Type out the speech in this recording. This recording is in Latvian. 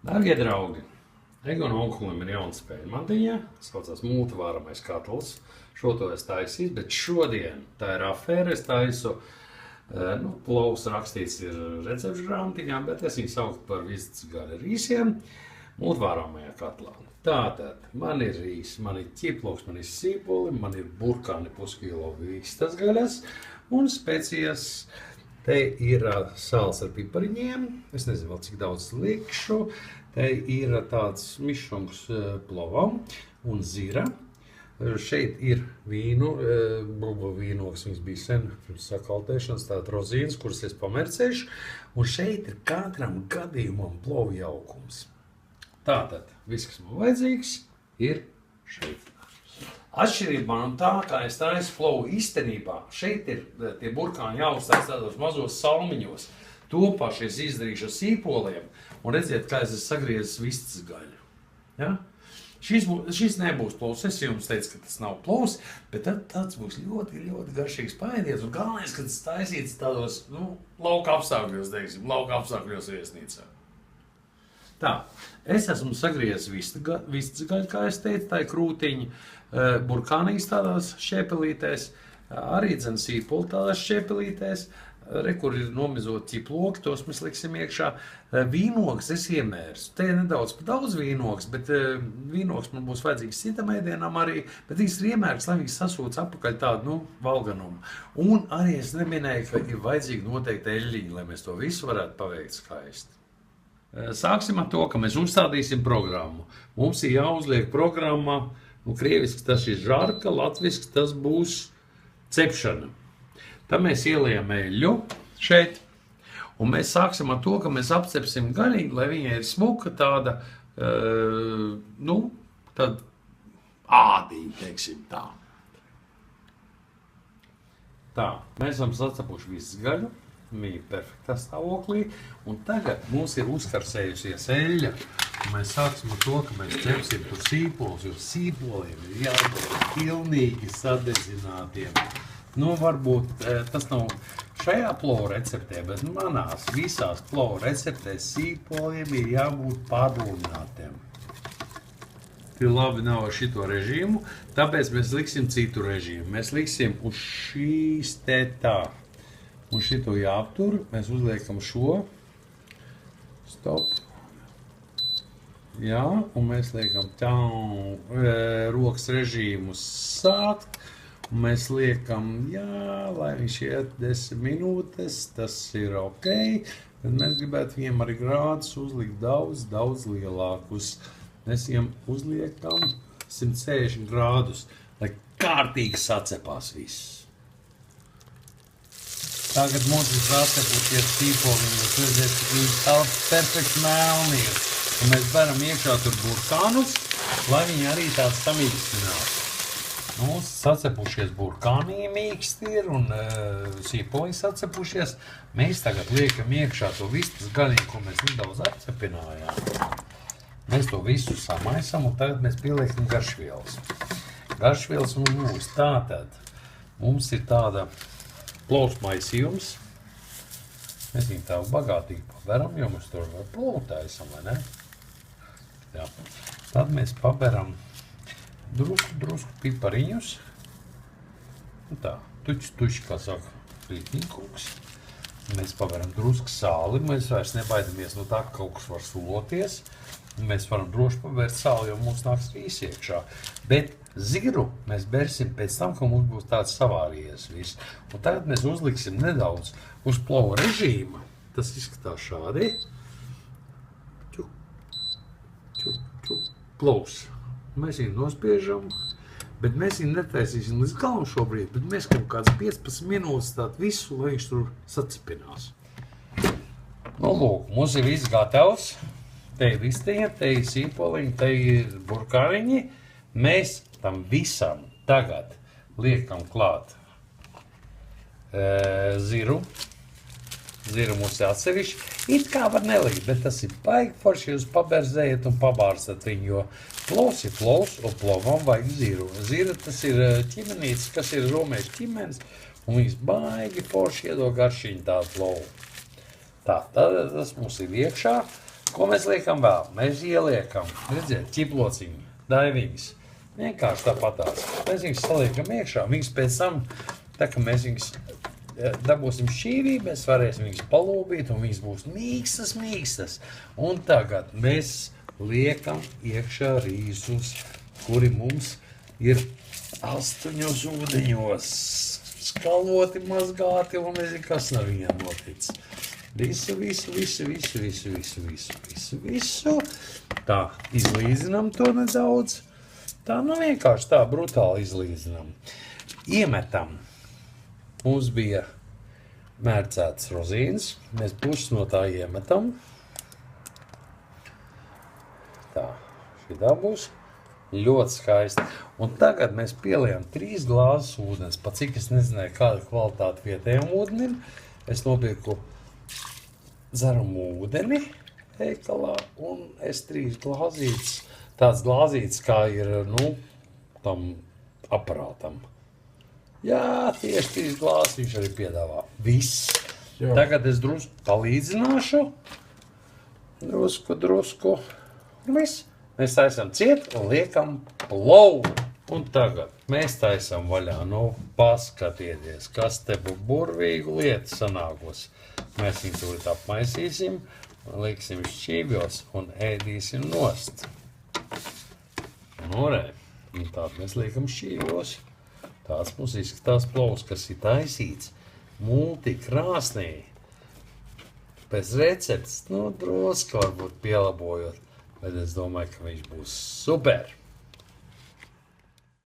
Dārgie draugi, Egon onkulim ir jauna spēļu mantiņa, saucās multivāramais katls. Šo to es taisīju, bet šodien tā ir afēra, es taisu, plovs rakstīts ir recepšu grāmatiņā, bet es viņu saucu par visticgaļa rīsiem multivāramajā katlā. Tātad, man ir rīs, man ir ķiploks, man ir sīpoli, man ir burkāni puskilo vistas gaļas un specijas. Te ir sāls ar pipariņiem, es nezinu vēl cik daudz likšu. Te ir tāds mišungs plovam un zira. Šeit ir vīnu, bulbu vīnogs, viņas bija sen pirms sakaltēšanas, tātad rozīnes, kuras es pamercēšu. Un šeit ir katram gadījumam plovu jaukums. Tātad, viss, kas man vajadzīgs, ir šeit. Atšķirībā no tā, kā es taisu plovu īstenībā, šeit ir tie burkāni jāuztais tādos mazos salmiņos. To paši es izdarīšu ar sīpoliem un redziet, kā es esmu sagriezis vistas gaļu. Ja? Šis nebūs plovs, es jums teicu, ka tas nav plovs, bet tad tāds būs ļoti, ļoti garšīgs paēdiens. Un galvenais, ka tas taisīts tādos, lauka apstākļos, teiksim, lauka apstākļos viesnīcā. Tā, es esmu sagriezis vistas gaļu, kā es teicu, tā ir krūtiņa, burkānīs tādās šķēpelītēs, arī dzen sīpoli tādās šķēpelītēs, kur ir nomizot ķiploki, tos mēs liksim iekšā. Vīnogs es iemērsu, te ir nedaudz par daudz vīnogs, bet vīnogs man būs vajadzīgs citam ēdienam arī, bet viņš ir iemērks, lai viņš sasūc apakaļ tādu, valganumu. Un arī es neminēju, ka ir vajadzīgi noteikti eļļiņi, lai mēs to visu varētu paveikt skaisti. Sāksim ar to, ka mēs uzstādīsim programmu. Mums ir jāuzliek programma, krieviski tas ir žarka, latviski tas būs cepšana. Tad mēs ieliejam eļļu šeit, un mēs sāksim ar to, ka mēs apcepsim gaļiņu, lai viņa ir smuka tāda, tad ādiņa, teiksim tā. Tā, mēs esam sacepuši visu gaļu. Viņa ir perfektā stāvoklī, un tagad mums ir uzkarsējusies eļļa, un mēs sāksim ar to, ka mēs cepsim tur sīpols, jo sīpoliem ir jābūt pilnīgi sadedzinātiem. Varbūt tas nav šajā plovu receptē, bet manās visās plovu receptēs sīpoliem ir jābūt pārlūminātiem. Tie labi nav ar šito režīmu, tāpēc mēs liksim citu režīmu. Mēs liksim uz šīs te tā. Un šito jāaptur, mēs uzliekam šo, stop, jā, un mēs liekam tā, rokas režīmu sākt, un mēs liekam, jā, lai viņš iet 10 minūtes, tas ir ok, bet mēs gribētu viņiem arī grādus uzlikt daudz lielākus. Mēs viņiem uzliekam 160 grādus, lai kārtīgi sacepās viss. Tagad mums ir sacepušies sīpoliņi, jūs redzēt, ka viņi tāds perfekti melni ir. Un mēs beram iekšā tur burkānus, lai viņi arī tāds samīkstinās. Mums sacepušies burkānī mīksti ir un sīpoliņi sacepušies. Mēs tagad liekam iekšā to vistas gaļiņu, ko mēs nedaudz apcepinājām. Mēs to visu samaisam un tagad mēs pieliekam garšvielas. Garšvielas mums būs tātad. Mums ir tāda plovs maisījums. Mēs viņu tā bagātīgi paberam, jo mēs tur vēl plovu taisam, vai ne? Jā. Tad mēs paberam drusku pipariņus. Tā, tuči, kā saka, rītnīkungs. Mēs paberam drusku sāli, mēs vairs nebaidamies no tā, ka kaut kas var suloties. Mēs varam droši pavērt sāli, jo mums nāks rīs iekšā. Bet ziru mēs bersim pēc tam, ka mums būs tāds savārījies viss. Un tagad mēs uzliksim nedaudz uz plovu režīma. Tas izskatās šādi. Plovs. Mēs viņu nospiežam, bet mēs viņu netaisīsim līdz galam šobrīd, bet mēs kaut kāds 15 minūtes tādu visu, lai viņš tur sacipinās. Lūk, mums ir viss gatavs. Te ir vistiņa, te ir sīpoliņi, te ir burkāniņi. Mēs tam visam tagad liekam klāt ziru. Ziru mums ir atsevišķi. It kā var nelikt, bet tas ir baigi forši, jūs paberzējat un pabārstat viņu, jo plovs ir plovs, un plovam vajag ziru. Zira tas ir ķimenītis, kas ir romiešu ķimenis, un viņas baigi forši iedod garšiņu tādu plovu. Tā, tad tas mums ir iekšā. Ko mēs liekam vēl? Mēs ieliekam, redziet, ķiplociņu, daiviņas. Vienkārši tāpatās. Mēs viņus saliekam iekšā, viņus pēc tam, tā kā mēs viņus dabūsim šķīvī, mēs varēsim viņus palūbīt un viņus būs mīkstas. Un tagad mēs liekam iekšā rīzus, kuri mums ir 8 ūdeņos, skaloti, mazgāti un nezinu, kas nav viņam noticis. Visu. Tā, izlīdzinām to nedaudz. Tā, nu vienkārši tā brutāli izlīdzinām. Iemetam. Mums bija mērcētas rozīnes. Mēs puses no tā iemetam. Tā, šitā būs ļoti skaisti. Un tagad mēs pieliekam 3 glāzes ūdens. Pa cik es nezināju, kāda kvalitāte vietējiem ūdenim. Es nopirku dzerumu ūdeni veikalā un es 3 glāzītes. Tāds glāzītes, kā ir, tam aparātam. Jā, tieši 3 glāzes viņš arī piedāvā. Viss. Jā. Tagad es drusku palīdzināšu. Drusku. Viss. Mēs taisam ciet un liekam plovu. Un tagad mēs taisam vaļā. Paskatieties, kas te burvīgu lietu sanākos. Mēs viņu tūlīt apmaisīsim, liksim šķībjos un ēdīsim nost. Norē, un tādu mēs liekam šķīvos. Tāds mums izskatās plovs, kas ir taisīts multikrāsnī. Pēc receptes, drusku varbūt pielabojot, bet es domāju, ka viņš būs super.